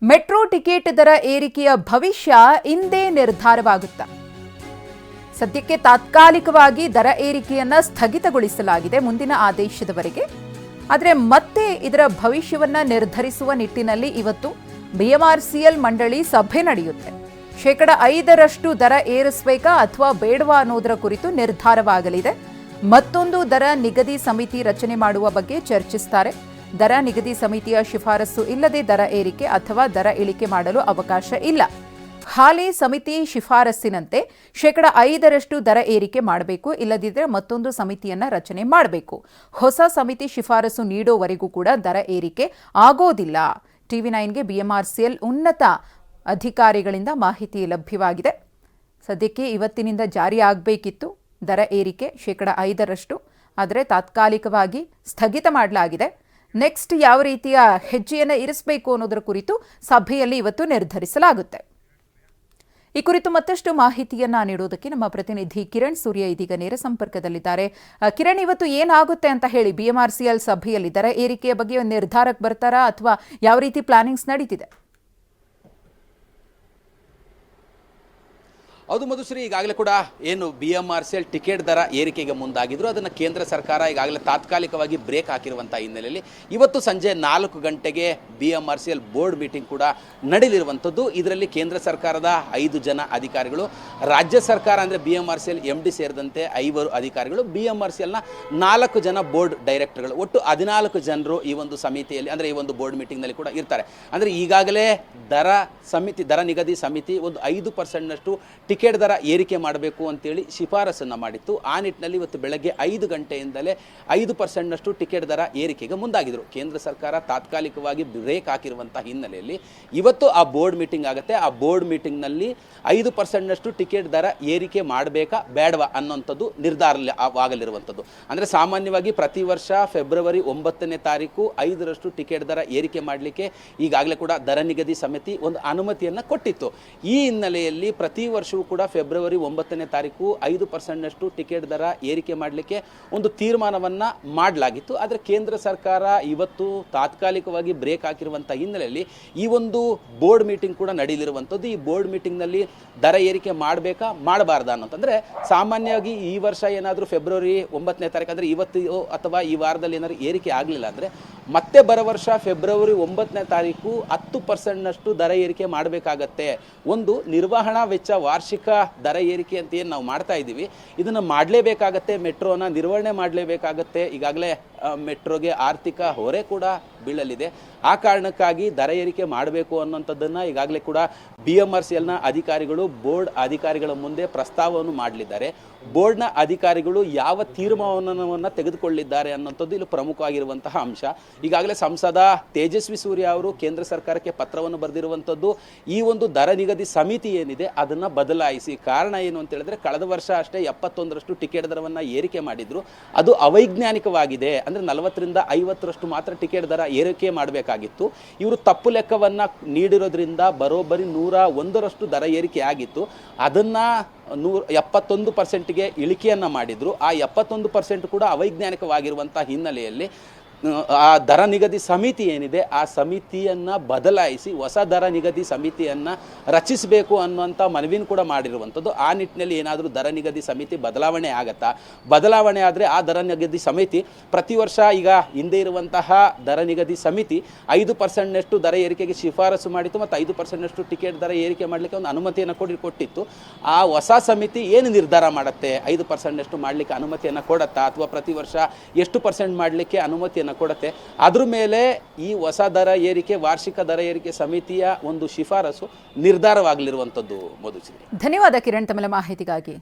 Metro ticket ದರ ಏರಿಕೆಯ ಭವಿಷ್ಯ ಇಂದೇ ನಿರ್ಧಾರವಾಗುತ್ತಾ? ಸದ್ಯಕ್ಕೆ ತಾತ್ಕಾಲಿಕವಾಗಿ ದರ ಏರಿಕೆಯನ್ನ ಸ್ಥಗಿತಗೊಳಿಸಲಾಗಿದೆ ಮುಂದಿನ ಆದೇಶದವರೆಗೆ. ಆದರೆ ಮತ್ತೆ ಇದರ ಭವಿಷ್ಯವನ್ನ ನಿರ್ಧರಿಸುವ ನಿಟ್ಟಿನಲ್ಲಿ ಇವತ್ತು ಬಿಎಂಆರ್ಸಿಎಲ್ ಮಂಡಳಿ ಸಭೆ ನಡೆಯುತ್ತೆ. 5% ದರ ಏರಿಸಬೇಕಾ ಅಥವಾ ಬೇಡವಾ ಅನ್ನೋದರ ಕುರಿತು ನಿರ್ಧಾರವಾಗಲಿದೆ. ಮತ್ತೊಂದು ದರ ನಿಗದಿ ಸಮಿತಿ ರಚನೆ ಮಾಡುವ ಬಗ್ಗೆ ಚರ್ಚಿಸುತ್ತಾರೆ. ದರ ನಿಗದಿ ಸಮಿತಿಯ ಶಿಫಾರಸು ಇಲ್ಲದೆ ದರ ಏರಿಕೆ ಅಥವಾ ದರ ಇಳಿಕೆ ಮಾಡಲು ಅವಕಾಶ ಇಲ್ಲ. ಹಾಲಿ ಸಮಿತಿ ಶಿಫಾರಸ್ಸಿನಂತೆ 5% ದರ ಏರಿಕೆ ಮಾಡಬೇಕು, ಇಲ್ಲದಿದ್ದರೆ ಮತ್ತೊಂದು ಸಮಿತಿಯನ್ನ ರಚನೆ ಮಾಡಬೇಕು. ಹೊಸ ಸಮಿತಿ ಶಿಫಾರಸು ನೀಡೋವರೆಗೂ ಕೂಡ ದರ ಏರಿಕೆ ಆಗೋದಿಲ್ಲ. TV9ಗೆ ಬಿಎಂಆರ್ಸಿಎಲ್ ಉನ್ನತ ಅಧಿಕಾರಿಗಳಿಂದ ಮಾಹಿತಿ ಲಭ್ಯವಾಗಿದೆ. ಸದ್ಯಕ್ಕೆ ಇವತ್ತಿನಿಂದ ಜಾರಿಯಾಗಬೇಕಿತ್ತು ದರ ಏರಿಕೆ 5%, ಆದರೆ ತಾತ್ಕಾಲಿಕವಾಗಿ ಸ್ಥಗಿತ ಮಾಡಲಾಗಿದೆ. ನೆಕ್ಸ್ಟ್ ಯಾವ ರೀತಿಯ ಹೆಜ್ಜೆಯನ್ನು ಇರಿಸಬೇಕು ಅನ್ನೋದರ ಕುರಿತು ಸಭೆಯಲ್ಲಿ ಇವತ್ತು ನಿರ್ಧರಿಸಲಾಗುತ್ತೆ. ಈ ಕುರಿತು ಮತ್ತಷ್ಟು ಮಾಹಿತಿಯನ್ನ ನೀಡೋದಕ್ಕೆ ನಮ್ಮ ಪ್ರತಿನಿಧಿ ಕಿರಣ್ ಸೂರ್ಯ ಇದೀಗ ನೇರ ಸಂಪರ್ಕದಲ್ಲಿದ್ದಾರೆ. ಕಿರಣ್, ಇವತ್ತು ಏನಾಗುತ್ತೆ ಅಂತ ಹೇಳಿ ಬಿಎಂಆರ್ಸಿಎಲ್ ಸಭೆಯಲ್ಲಿ ದರ ಏರಿಕೆಯ ಬಗ್ಗೆ ಒಂದು ನಿರ್ಧಾರಕ್ಕೆ ಬರ್ತಾರಾ ಅಥವಾ ಯಾವ ರೀತಿ ಪ್ಲಾನಿಂಗ್ಸ್ ನಡೀತಿದೆ? ಹೌದು ಮಧುಶ್ರೀ, ಈಗಾಗಲೇ ಕೂಡ ಏನು ಬಿಎಂಆರ್ಸಿಎಲ್ ಟಿಕೆಟ್ ದರ ಏರಿಕೆಗೆ ಮುಂದಾಗಿದ್ರು, ಅದನ್ನು ಕೇಂದ್ರ ಸರ್ಕಾರ ಈಗಾಗಲೇ ತಾತ್ಕಾಲಿಕವಾಗಿ ಬ್ರೇಕ್ ಹಾಕಿರುವಂಥ ಹಿನ್ನೆಲೆಯಲ್ಲಿ ಇವತ್ತು ಸಂಜೆ 4 ಗಂಟೆಗೆ ಬಿಎಂಆರ್ಸಿಎಲ್ ಬೋರ್ಡ್ ಮೀಟಿಂಗ್ ಕೂಡ ನಡೆಯಲಿರುವಂಥದ್ದು. ಇದರಲ್ಲಿ ಕೇಂದ್ರ ಸರ್ಕಾರದ 5 ಜನ ಅಧಿಕಾರಿಗಳು, ರಾಜ್ಯ ಸರ್ಕಾರ ಅಂದರೆ ಬಿಎಂಆರ್ಸಿಎಲ್ MD ಸೇರಿದಂತೆ 5 ಅಧಿಕಾರಿಗಳು, ಬಿಎಂಆರ್ಸಿಎಲ್ನ 4 ಜನ ಬೋರ್ಡ್ ಡೈರೆಕ್ಟರ್ಗಳು, ಒಟ್ಟು 14 ಜನರು ಈ ಒಂದು ಸಮಿತಿಯಲ್ಲಿ ಅಂದರೆ ಈ ಒಂದು ಬೋರ್ಡ್ ಮೀಟಿಂಗ್ನಲ್ಲಿ ಕೂಡ ಇರ್ತಾರೆ. ಅಂದರೆ ಈಗಾಗಲೇ ದರ ನಿಗದಿ ಸಮಿತಿ ಒಂದು 5%ನಷ್ಟು ಟಿಕೆಟ್ ದರ ಏರಿಕೆ ಮಾಡಬೇಕು ಅಂತೇಳಿ ಶಿಫಾರಸನ್ನು ಮಾಡಿತ್ತು. ಆ ನಿಟ್ಟಿನಲ್ಲಿ ಇವತ್ತು ಬೆಳಗ್ಗೆ 5 ಗಂಟೆಯಿಂದಲೇ 5%ನಷ್ಟು ಟಿಕೆಟ್ ದರ ಏರಿಕೆಗೆ ಮುಂದಾಗಿದ್ರು. ಕೇಂದ್ರ ಸರ್ಕಾರ ತಾತ್ಕಾಲಿಕವಾಗಿ ಬ್ರೇಕ್ ಹಾಕಿರುವಂಥ ಹಿನ್ನೆಲೆಯಲ್ಲಿ ಇವತ್ತು ಆ ಬೋರ್ಡ್ ಮೀಟಿಂಗ್ ಆಗುತ್ತೆ. ಆ ಬೋರ್ಡ್ ಮೀಟಿಂಗ್ನಲ್ಲಿ 5%ನಷ್ಟು ಟಿಕೆಟ್ ದರ ಏರಿಕೆ ಮಾಡಬೇಕಾ ಬೇಡವಾ ಅನ್ನೋಂಥದ್ದು ನಿರ್ಧಾರವಾಗಲಿರುವಂಥದ್ದು. ಅಂದರೆ ಸಾಮಾನ್ಯವಾಗಿ ಪ್ರತಿ ವರ್ಷ ಫೆಬ್ರವರಿ 9ನೇ ತಾರೀಕು 5% ಟಿಕೆಟ್ ದರ ಏರಿಕೆ ಮಾಡಲಿಕ್ಕೆ ಈಗಾಗಲೇ ಕೂಡ ದರ ನಿಗದಿ ಸಮಿತಿ ಒಂದು ಅನುಮತಿಯನ್ನು ಕೊಟ್ಟಿತ್ತು. ಈ ಹಿನ್ನೆಲೆಯಲ್ಲಿ ಪ್ರತಿ ವರ್ಷವೂ ಕೂಡ ಫೆಬ್ರವರಿ 9ನೇ ತಾರೀಕು 5%ನಷ್ಟು ಟಿಕೆಟ್ ದರ ಏರಿಕೆ ಮಾಡಲಿಕ್ಕೆ ಒಂದು ತೀರ್ಮಾನವನ್ನು ಮಾಡಲಾಗಿತ್ತು. ಆದರೆ ಕೇಂದ್ರ ಸರ್ಕಾರ ಇವತ್ತು ತಾತ್ಕಾಲಿಕವಾಗಿ ಬ್ರೇಕ್ ಹಾಕಿರುವಂಥ ಹಿನ್ನೆಲೆಯಲ್ಲಿ ಈ ಒಂದು ಬೋರ್ಡ್ ಮೀಟಿಂಗ್ ಕೂಡ ನಡೆಯಲಿರುವಂಥದ್ದು. ಈ ಬೋರ್ಡ್ ಮೀಟಿಂಗ್ನಲ್ಲಿ ದರ ಏರಿಕೆ ಮಾಡಬೇಕಾ ಮಾಡಬಾರ್ದಾ ಅನ್ನೋಂತಂದರೆ, ಸಾಮಾನ್ಯವಾಗಿ ಈ ವರ್ಷ ಏನಾದರೂ ಫೆಬ್ರವರಿ 9ನೇ ತಾರೀಕು ಅಂದರೆ ಇವತ್ತು ಅಥವಾ ಈ ವಾರದಲ್ಲಿ ಏನಾದರೂ ಏರಿಕೆ ಆಗಲಿಲ್ಲ ಅಂದರೆ ಮತ್ತೆ ಬರೋ ವರ್ಷ ಫೆಬ್ರವರಿ 9ನೇ ತಾರೀಕು 10%ನಷ್ಟು ದರ ಏರಿಕೆ ಮಾಡಬೇಕಾಗತ್ತೆ. ಒಂದು ನಿರ್ವಹಣಾ ವೆಚ್ಚ ವಾರ್ಷಿಕ ದರ ಏರಿಕೆ ಅಂತ ಏನು ನಾವು ಮಾಡ್ತಾ ಇದ್ದೀವಿ, ಇದನ್ನು ಮಾಡಲೇಬೇಕಾಗತ್ತೆ. ಮೆಟ್ರೋನ ನಿರ್ವಹಣೆ ಮಾಡಲೇಬೇಕಾಗತ್ತೆ. ಈಗಾಗಲೇ ಮೆಟ್ರೋಗೆ ಆರ್ಥಿಕ ಹೊರೆ ಕೂಡ ಬೀಳಲಿದೆ. ಆ ಕಾರಣಕ್ಕಾಗಿ ದರ ಏರಿಕೆ ಮಾಡಬೇಕು ಅನ್ನೋಂಥದ್ದನ್ನು ಈಗಾಗಲೇ ಕೂಡ ಬಿಎಂಆರ್ಸಿಎಲ್ನ ಅಧಿಕಾರಿಗಳು ಬೋರ್ಡ್ ಅಧಿಕಾರಿಗಳ ಮುಂದೆ ಪ್ರಸ್ತಾವವನ್ನು ಮಾಡಲಿದ್ದಾರೆ. ಬೋರ್ಡ್ನ ಅಧಿಕಾರಿಗಳು ಯಾವ ತೀರ್ಮಾನವನ್ನು ತೆಗೆದುಕೊಳ್ಳಿದ್ದಾರೆ ಅನ್ನೋಂಥದ್ದು ಇಲ್ಲಿ ಪ್ರಮುಖವಾಗಿರುವಂತಹ ಅಂಶ. ಈಗಾಗಲೇ ಸಂಸದ ತೇಜಸ್ವಿ ಸೂರ್ಯ ಅವರು ಕೇಂದ್ರ ಸರ್ಕಾರಕ್ಕೆ ಪತ್ರವನ್ನು ಬರೆದಿರುವಂಥದ್ದು, ಈ ಒಂದು ದರ ನಿಗದಿ ಸಮಿತಿ ಏನಿದೆ ಅದನ್ನು ಬದಲಾಯಿಸಿ. ಕಾರಣ ಏನು ಅಂತ ಹೇಳಿದ್ರೆ, ಕಳೆದ ವರ್ಷ ಅಷ್ಟೇ 71% ಟಿಕೆಟ್ ದರವನ್ನು ಏರಿಕೆ ಮಾಡಿದ್ರು. ಅದು ಅವೈಜ್ಞಾನಿಕವಾಗಿದೆ. ಅಂದರೆ 40ರಿಂದ 50ರಷ್ಟು ಮಾತ್ರ ಟಿಕೆಟ್ ದರ ಏರಿಕೆ ಮಾಡಬೇಕಾಗಿತ್ತು. ಇವರು ತಪ್ಪು ಲೆಕ್ಕವನ್ನು ನೀಡಿರೋದ್ರಿಂದ ಬರೋಬ್ಬರಿ 101ರಷ್ಟು ದರ ಏರಿಕೆ ಆಗಿತ್ತು. ಅದನ್ನು 71%ಗೆ ಇಳಿಕೆಯನ್ನು ಮಾಡಿದ್ರು. ಆ 71% ಕೂಡ ಅವೈಜ್ಞಾನಿಕವಾಗಿರುವಂಥ ಹಿನ್ನೆಲೆಯಲ್ಲಿ ಆ ದರ ನಿಗದಿ ಸಮಿತಿ ಏನಿದೆ ಆ ಸಮಿತಿಯನ್ನು ಬದಲಾಯಿಸಿ ಹೊಸ ದರ ನಿಗದಿ ಸಮಿತಿಯನ್ನು ರಚಿಸಬೇಕು ಅನ್ನುವಂಥ ಮನವಿಯನ್ನು ಕೂಡ ಮಾಡಿರುವಂಥದ್ದು. ಆ ನಿಟ್ಟಿನಲ್ಲಿ ಏನಾದರೂ ದರ ನಿಗದಿ ಸಮಿತಿ ಬದಲಾವಣೆ ಆಗತ್ತಾ? ಬದಲಾವಣೆ ಆದರೆ ಆ ದರ ನಿಗದಿ ಸಮಿತಿ ಪ್ರತಿ ವರ್ಷ ಈಗ ಹಿಂದೆ ಇರುವಂತಹ ದರ ನಿಗದಿ ಸಮಿತಿ 5%ನಷ್ಟು ದರ ಏರಿಕೆಗೆ ಶಿಫಾರಸು ಮಾಡಿತ್ತು ಮತ್ತು 5%ನಷ್ಟು ಟಿಕೆಟ್ ದರ ಏರಿಕೆ ಮಾಡಲಿಕ್ಕೆ ಒಂದು ಅನುಮತಿಯನ್ನು ಕೊಟ್ಟಿತ್ತು. ಆ ಹೊಸ ಸಮಿತಿ ಏನು ನಿರ್ಧಾರ ಮಾಡುತ್ತೆ? 5%ನಷ್ಟು ಮಾಡಲಿಕ್ಕೆ ಅನುಮತಿಯನ್ನು ಕೊಡುತ್ತಾ ಅಥವಾ ಪ್ರತಿ ವರ್ಷ ಎಷ್ಟು % ಮಾಡಲಿಕ್ಕೆ ಅನುಮತಿಯನ್ನು ಕೊಡುತ್ತೆ? ಅದ್ರ ಮೇಲೆ ಈ ಹೊಸ ದರ ಏರಿಕೆ ವಾರ್ಷಿಕ ದರ ಏರಿಕೆ ಸಮಿತಿಯ ಒಂದು ಶಿಫಾರಸು ನಿರ್ಧಾರವಾಗಲಿರುವಂಥದ್ದು. ಮಧುಶ್ರೀ, ಧನ್ಯವಾದ ಕಿರಣ್ ತಮ್ಮ ಮಾಹಿತಿಗಾಗಿ.